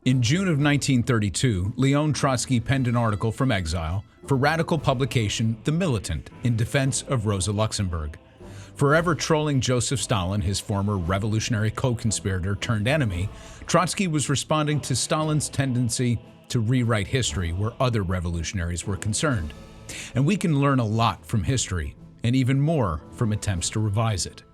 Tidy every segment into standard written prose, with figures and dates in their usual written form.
In June of 1932, Leon Trotsky penned an article from exile for radical publication The Militant in defense of Rosa Luxemburg. Forever trolling Joseph Stalin, his former revolutionary co-conspirator turned enemy, Trotsky was responding to Stalin's tendency to rewrite history where other revolutionaries were concerned. And we can learn a lot from history, and even more from attempts to revise it.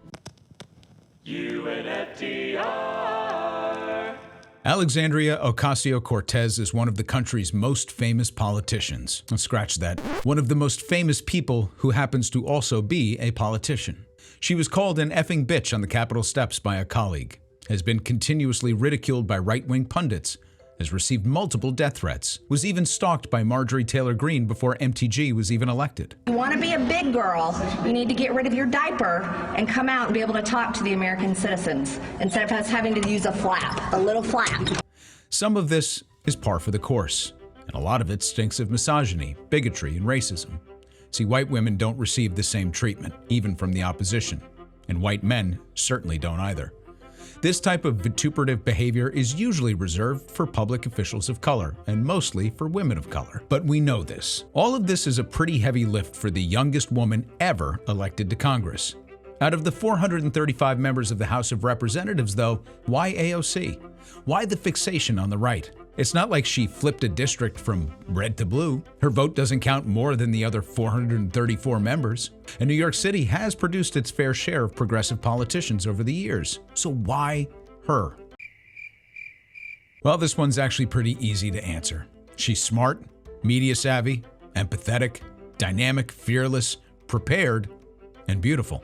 Alexandria Ocasio-Cortez is one of the country's most famous politicians. Scratch that. One of the most famous people who happens to also be a politician. She was called an effing bitch on the Capitol steps by a colleague, has been continuously ridiculed by right-wing pundits, has received multiple death threats, was even stalked by Marjorie Taylor Greene before MTG was even elected. You want to be a big girl, you need to get rid of your diaper and come out and be able to talk to the American citizens instead of us having to use a little flap. Some of this is par for the course, and a lot of it stinks of misogyny, bigotry, and racism. See, white women don't receive the same treatment, even from the opposition, and white men certainly don't either. This type of vituperative behavior is usually reserved for public officials of color, and mostly for women of color. But we know this. All of this is a pretty heavy lift for the youngest woman ever elected to Congress. Out of the 435 members of the House of Representatives, though, why AOC? Why the fixation on the right? It's not like she flipped a district from red to blue. Her vote doesn't count more than the other 434 members. And New York City has produced its fair share of progressive politicians over the years. So why her? Well, this one's actually pretty easy to answer. She's smart, media savvy, empathetic, dynamic, fearless, prepared, and beautiful.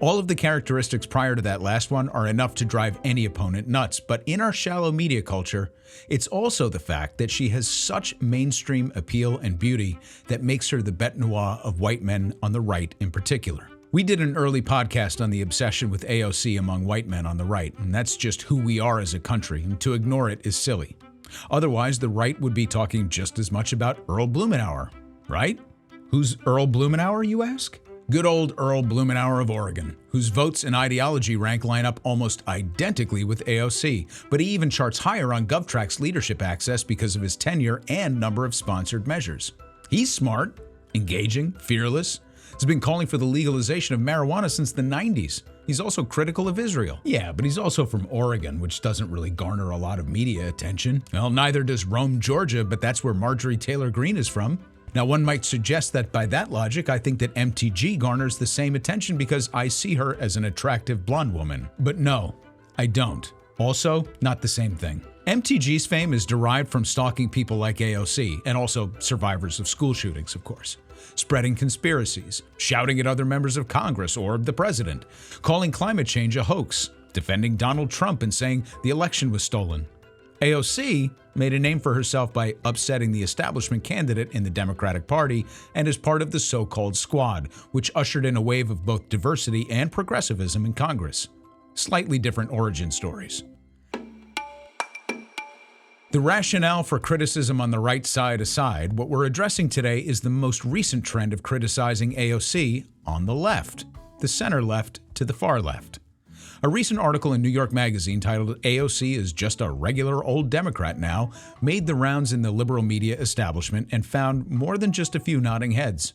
All of the characteristics prior to that last one are enough to drive any opponent nuts, but in our shallow media culture, it's also the fact that she has such mainstream appeal and beauty that makes her the bête noire of white men on the right in particular. We did an early podcast on the obsession with AOC among white men on the right, and that's just who we are as a country, and to ignore it is silly. Otherwise, the right would be talking just as much about Earl Blumenauer, right? Who's Earl Blumenauer, you ask? Good old Earl Blumenauer of Oregon, whose votes and ideology rank line up almost identically with AOC, but he even charts higher on GovTrack's leadership access because of his tenure and number of sponsored measures. He's smart, engaging, fearless, has been calling for the legalization of marijuana since the 90s. He's also critical of Israel. Yeah, but he's also from Oregon, which doesn't really garner a lot of media attention. Well, neither does Rome, Georgia, but that's where Marjorie Taylor Greene is from. Now, one might suggest that by that logic, I think that MTG garners the same attention because I see her as an attractive blonde woman. But no, I don't. Also, not the same thing. MTG's fame is derived from stalking people like AOC, and also survivors of school shootings, of course, spreading conspiracies, shouting at other members of Congress or the president, calling climate change a hoax, defending Donald Trump and saying the election was stolen. AOC made a name for herself by upsetting the establishment candidate in the Democratic Party and is part of the so-called Squad, which ushered in a wave of both diversity and progressivism in Congress. Slightly different origin stories. The rationale for criticism on the right side aside, what we're addressing today is the most recent trend of criticizing AOC on the left, the center left to the far left. A recent article in New York Magazine titled "AOC is just a regular old Democrat now" made the rounds in the liberal media establishment and found more than just a few nodding heads.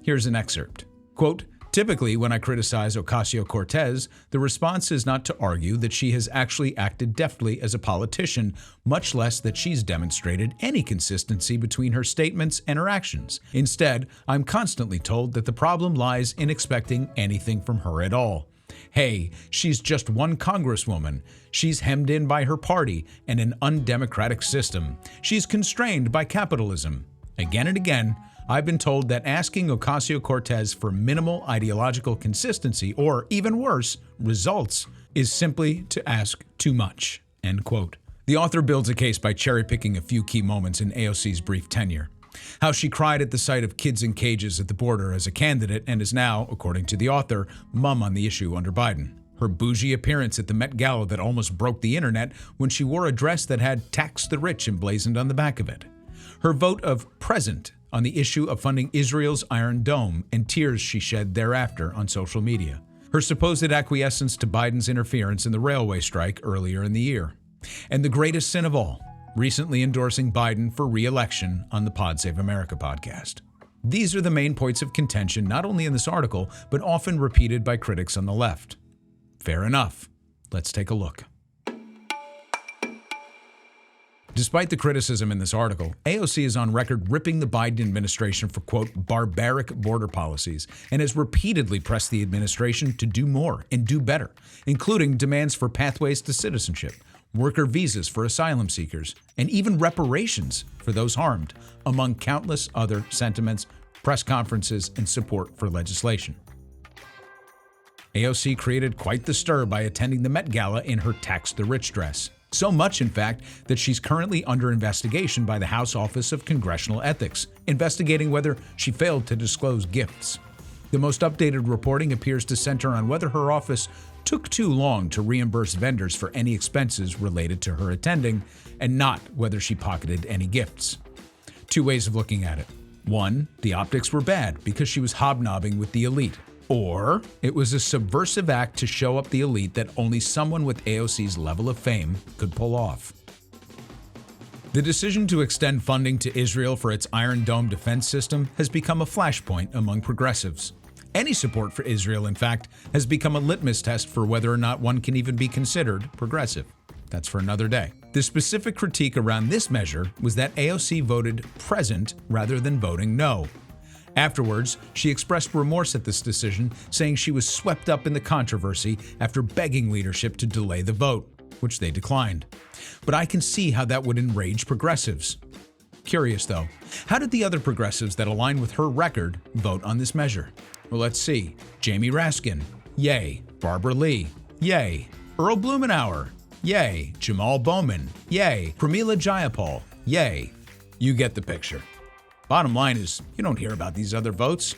Here's an excerpt. Quote, "Typically, when I criticize Ocasio-Cortez, the response is not to argue that she has actually acted deftly as a politician, much less that she's demonstrated any consistency between her statements and her actions. Instead, I'm constantly told that the problem lies in expecting anything from her at all. Hey, she's just one congresswoman. She's hemmed in by her party and an undemocratic system. She's constrained by capitalism. Again and again, I've been told that asking Ocasio-Cortez for minimal ideological consistency, or even worse, results, is simply to ask too much." End quote. The author builds a case by cherry-picking a few key moments in AOC's brief tenure. How she cried at the sight of kids in cages at the border as a candidate and is now, according to the author, mum on the issue under Biden. Her bougie appearance at the Met Gala that almost broke the internet when she wore a dress that had "Tax the Rich" emblazoned on the back of it. Her vote of present on the issue of funding Israel's Iron Dome and tears she shed thereafter on social media. Her supposed acquiescence to Biden's interference in the railway strike earlier in the year. And the greatest sin of all, recently endorsing Biden for re-election on the Pod Save America podcast. These are the main points of contention not only in this article, but often repeated by critics on the left. Fair enough. Let's take a look. Despite the criticism in this article, AOC is on record ripping the Biden administration for, quote, barbaric border policies, and has repeatedly pressed the administration to do more and do better, including demands for pathways to citizenship, worker visas for asylum seekers, and even reparations for those harmed, among countless other sentiments, press conferences, and support for legislation. AOC created quite the stir by attending the Met Gala in her Tax the Rich dress. So much, in fact, that she's currently under investigation by the House Office of Congressional Ethics, investigating whether she failed to disclose gifts. The most updated reporting appears to center on whether her office took too long to reimburse vendors for any expenses related to her attending, and not whether she pocketed any gifts. Two ways of looking at it. One, the optics were bad because she was hobnobbing with the elite. Or it was a subversive act to show up the elite that only someone with AOC's level of fame could pull off. The decision to extend funding to Israel for its Iron Dome defense system has become a flashpoint among progressives. Any support for Israel, in fact, has become a litmus test for whether or not one can even be considered progressive. That's for another day. The specific critique around this measure was that AOC voted present rather than voting no. Afterwards, she expressed remorse at this decision, saying she was swept up in the controversy after begging leadership to delay the vote, which they declined. But I can see how that would enrage progressives. Curious, though, how did the other progressives that align with her record vote on this measure? Well, let's see. Jamie Raskin, yay. Barbara Lee, yay. Earl Blumenauer, yay. Jamal Bowman, yay. Pramila Jayapal, yay. You get the picture. Bottom line is, you don't hear about these other votes,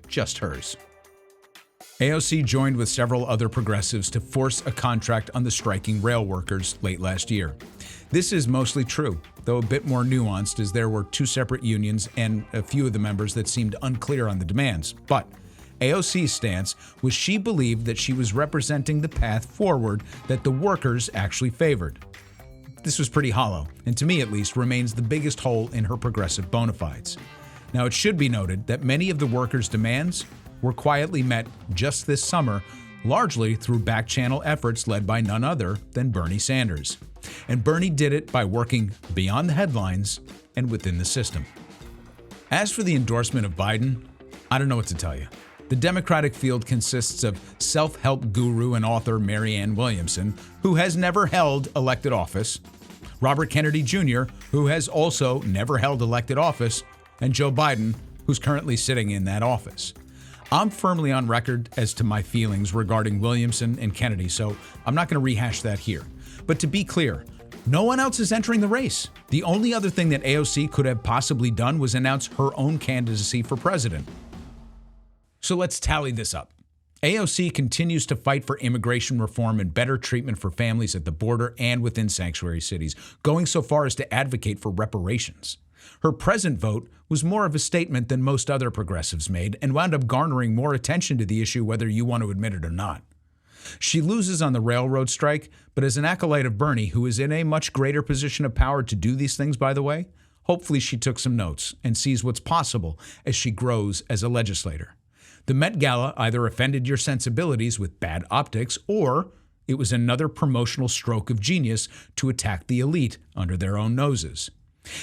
just hers. AOC joined with several other progressives to force a contract on the striking rail workers late last year. This is mostly true, though a bit more nuanced as there were two separate unions and a few of the members that seemed unclear on the demands. But AOC's stance was she believed that she was representing the path forward that the workers actually favored. This was pretty hollow, and to me at least remains the biggest hole in her progressive bona fides. Now it should be noted that many of the workers' demands were quietly met just this summer, largely through back-channel efforts led by none other than Bernie Sanders. And Bernie did it by working beyond the headlines and within the system. As for the endorsement of Biden, I don't know what to tell you. The Democratic field consists of self-help guru and author Marianne Williamson, who has never held elected office, Robert Kennedy Jr., who has also never held elected office, and Joe Biden, who's currently sitting in that office. I'm firmly on record as to my feelings regarding Williamson and Kennedy, so I'm not going to rehash that here. But to be clear, no one else is entering the race. The only other thing that AOC could have possibly done was announce her own candidacy for president. So let's tally this up. AOC continues to fight for immigration reform and better treatment for families at the border and within sanctuary cities, going so far as to advocate for reparations. Her present vote was more of a statement than most other progressives made and wound up garnering more attention to the issue whether you want to admit it or not. She loses on the railroad strike, but as an acolyte of Bernie, who is in a much greater position of power to do these things, by the way, hopefully she took some notes and sees what's possible as she grows as a legislator. The Met Gala either offended your sensibilities with bad optics, or it was another promotional stroke of genius to attack the elite under their own noses.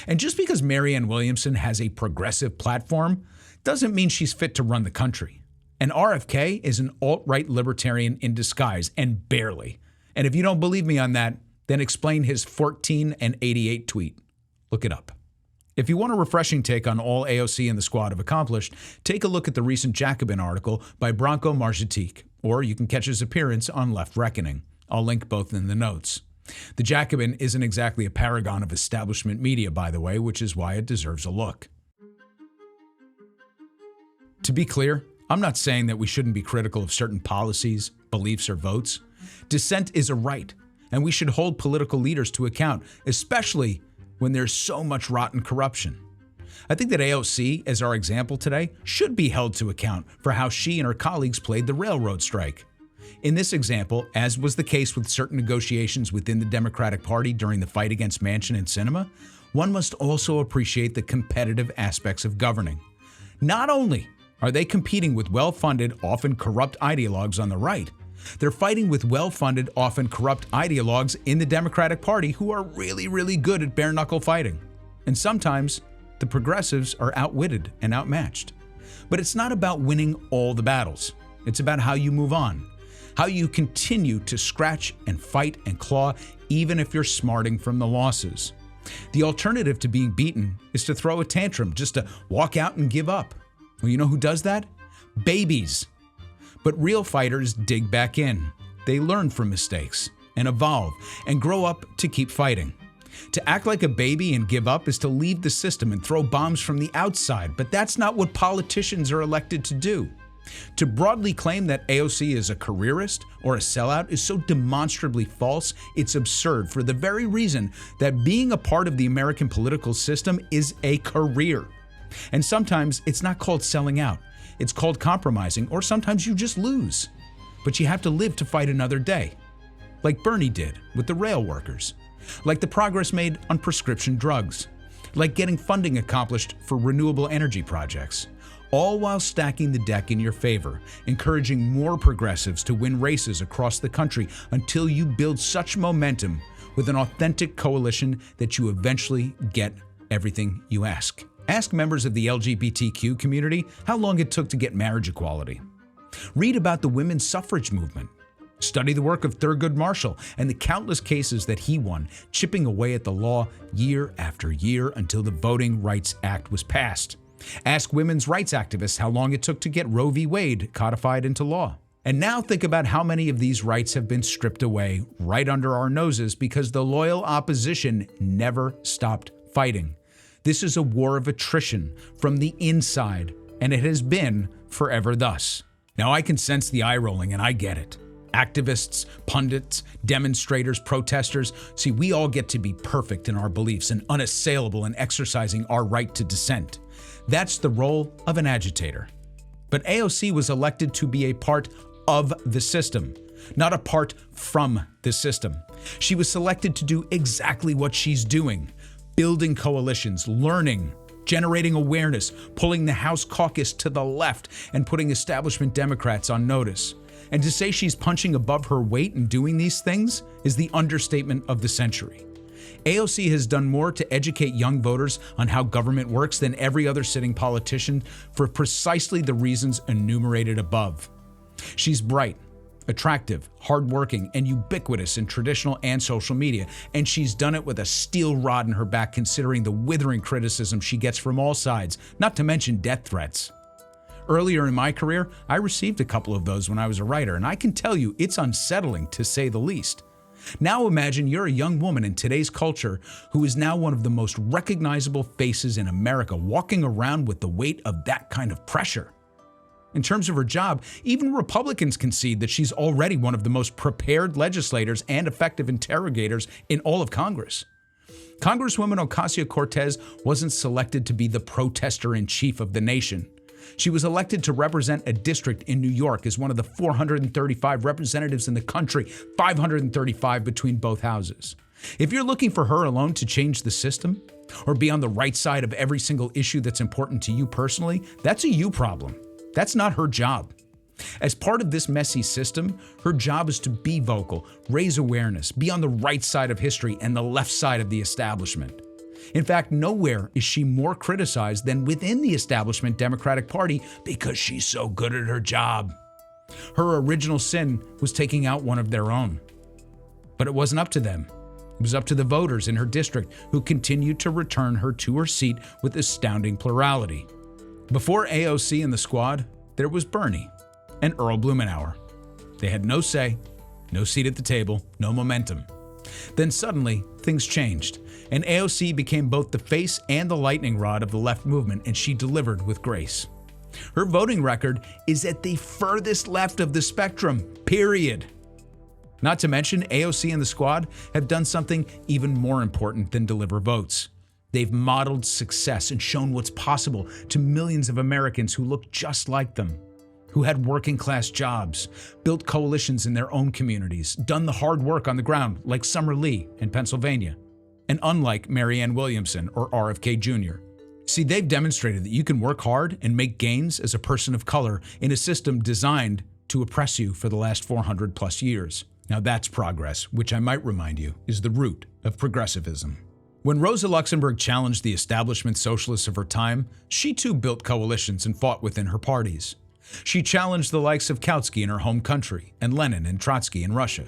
And just because Marianne Williamson has a progressive platform doesn't mean she's fit to run the country. And RFK is an alt-right libertarian in disguise, and barely. And if you don't believe me on that, then explain his 14 and 88 tweet. Look it up. If you want a refreshing take on all AOC and the squad have accomplished, take a look at the recent Jacobin article by Branco Marcetic, or you can catch his appearance on Left Reckoning. I'll link both in the notes. The Jacobin isn't exactly a paragon of establishment media, by the way, which is why it deserves a look. To be clear, I'm not saying that we shouldn't be critical of certain policies, beliefs, or votes. Dissent is a right, and we should hold political leaders to account, especially when there's so much rotten corruption. I think that AOC, as our example today, should be held to account for how she and her colleagues played the railroad strike. In this example, as was the case with certain negotiations within the Democratic Party during the fight against Manchin and Sinema, one must also appreciate the competitive aspects of governing. Not only are they competing with well-funded, often corrupt ideologues on the right, they're fighting with well-funded, often corrupt ideologues in the Democratic Party who are really, really good at bare-knuckle fighting. And sometimes, the progressives are outwitted and outmatched. But it's not about winning all the battles. It's about how you move on, how you continue to scratch and fight and claw even if you're smarting from the losses. The alternative to being beaten is to throw a tantrum, just to walk out and give up. Well, you know who does that? Babies. But real fighters dig back in. They learn from mistakes and evolve and grow up to keep fighting. To act like a baby and give up is to leave the system and throw bombs from the outside, but that's not what politicians are elected to do. To broadly claim that AOC is a careerist or a sellout is so demonstrably false, it's absurd for the very reason that being a part of the American political system is a career. And sometimes it's not called selling out, it's called compromising, or sometimes you just lose. But you have to live to fight another day, like Bernie did with the rail workers, like the progress made on prescription drugs, like getting funding accomplished for renewable energy projects, all while stacking the deck in your favor, encouraging more progressives to win races across the country until you build such momentum with an authentic coalition that you eventually get everything you ask. Ask members of the LGBTQ community how long it took to get marriage equality. Read about the women's suffrage movement. Study the work of Thurgood Marshall and the countless cases that he won, chipping away at the law year after year until the Voting Rights Act was passed. Ask women's rights activists how long it took to get Roe v. Wade codified into law. And now think about how many of these rights have been stripped away right under our noses because the loyal opposition never stopped fighting. This is a war of attrition from the inside, and it has been forever thus. Now I can sense the eye rolling, and I get it. Activists, pundits, demonstrators, protesters, see, we all get to be perfect in our beliefs and unassailable in exercising our right to dissent. That's the role of an agitator. But AOC was elected to be a part of the system, not apart from the system. She was selected to do exactly what she's doing: building coalitions, learning, generating awareness, pulling the House caucus to the left, and putting establishment Democrats on notice. And to say she's punching above her weight in doing these things is the understatement of the century. AOC has done more to educate young voters on how government works than every other sitting politician for precisely the reasons enumerated above. She's bright, attractive, hardworking, and ubiquitous in traditional and social media, and she's done it with a steel rod in her back considering the withering criticism she gets from all sides, not to mention death threats. Earlier in my career, I received a couple of those when I was a writer, and I can tell you it's unsettling to say the least. Now imagine you're a young woman in today's culture who is now one of the most recognizable faces in America, walking around with the weight of that kind of pressure. In terms of her job, even Republicans concede that she's already one of the most prepared legislators and effective interrogators in all of Congress. Congresswoman Ocasio-Cortez wasn't selected to be the protester-in-chief of the nation. She was elected to represent a district in New York as one of the 435 representatives in the country, 535 between both houses. If you're looking for her alone to change the system, or be on the right side of every single issue that's important to you personally, that's a you problem. That's not her job. As part of this messy system, her job is to be vocal, raise awareness, be on the right side of history and the left side of the establishment. In fact, nowhere is she more criticized than within the establishment Democratic Party because she's so good at her job. Her original sin was taking out one of their own. But it wasn't up to them. It was up to the voters in her district who continued to return her to her seat with astounding plurality. Before AOC and the squad, there was Bernie and Earl Blumenauer. They had no say, no seat at the table, no momentum. Then suddenly, things changed, and AOC became both the face and the lightning rod of the left movement, and she delivered with grace. Her voting record is at the furthest left of the spectrum, period. Not to mention, AOC and the squad have done something even more important than deliver votes. They've modeled success and shown what's possible to millions of Americans who look just like them. who had working-class jobs, built coalitions in their own communities, done the hard work on the ground like Summer Lee in Pennsylvania, and unlike Marianne Williamson or RFK Jr. See, they've demonstrated that you can work hard and make gains as a person of color in a system designed to oppress you for the last 400 plus years. Now that's progress, which I might remind you is the root of progressivism. When Rosa Luxemburg challenged the establishment socialists of her time, she too built coalitions and fought within her parties. She challenged the likes of Kautsky in her home country and Lenin and Trotsky in Russia.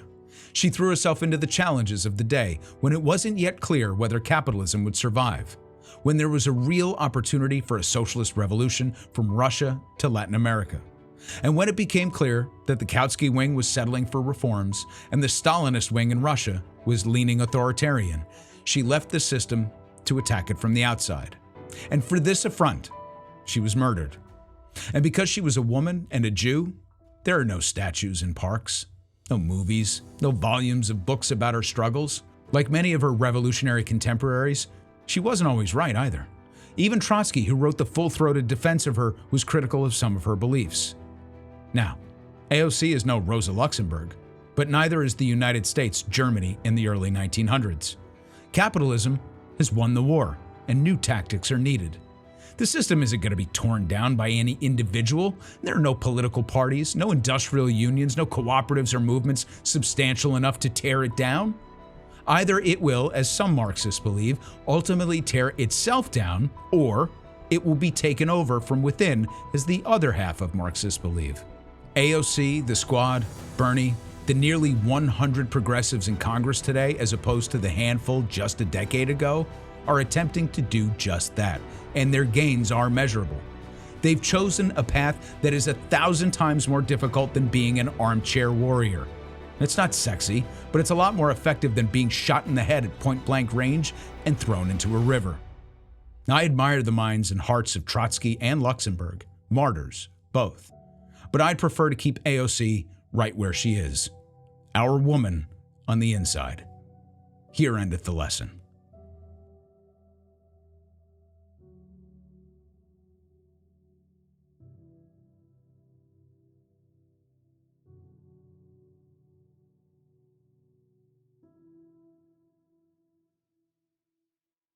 She threw herself into the challenges of the day when it wasn't yet clear whether capitalism would survive, when there was a real opportunity for a socialist revolution from Russia to Latin America, and when it became clear that the Kautsky wing was settling for reforms and the Stalinist wing in Russia was leaning authoritarian. She left the system to attack it from the outside. And for this affront, she was murdered. And because she was a woman and a Jew, there are no statues in parks, no movies, no volumes of books about her struggles. Like many of her revolutionary contemporaries, she wasn't always right either. Even Trotsky, who wrote the full-throated defense of her, was critical of some of her beliefs. Now, AOC is no Rosa Luxemburg, but neither is the United States, Germany in the early 1900s. Capitalism has won the war, and new tactics are needed. The system isn't going to be torn down by any individual. There are no political parties, no industrial unions, no cooperatives or movements substantial enough to tear it down. Either it will, as some Marxists believe, ultimately tear itself down, or it will be taken over from within, as the other half of Marxists believe. AOC, the Squad, Bernie, the nearly 100 progressives in Congress today, as opposed to the handful just a decade ago, are attempting to do just that, and their gains are measurable. They've chosen a path that is 1,000 times more difficult than being an armchair warrior. It's not sexy, but it's a lot more effective than being shot in the head at point-blank range and thrown into a river. I admire the minds and hearts of Trotsky and Luxemburg, martyrs, both. But I'd prefer to keep AOC right where she is, our woman on the inside. Here endeth the lesson.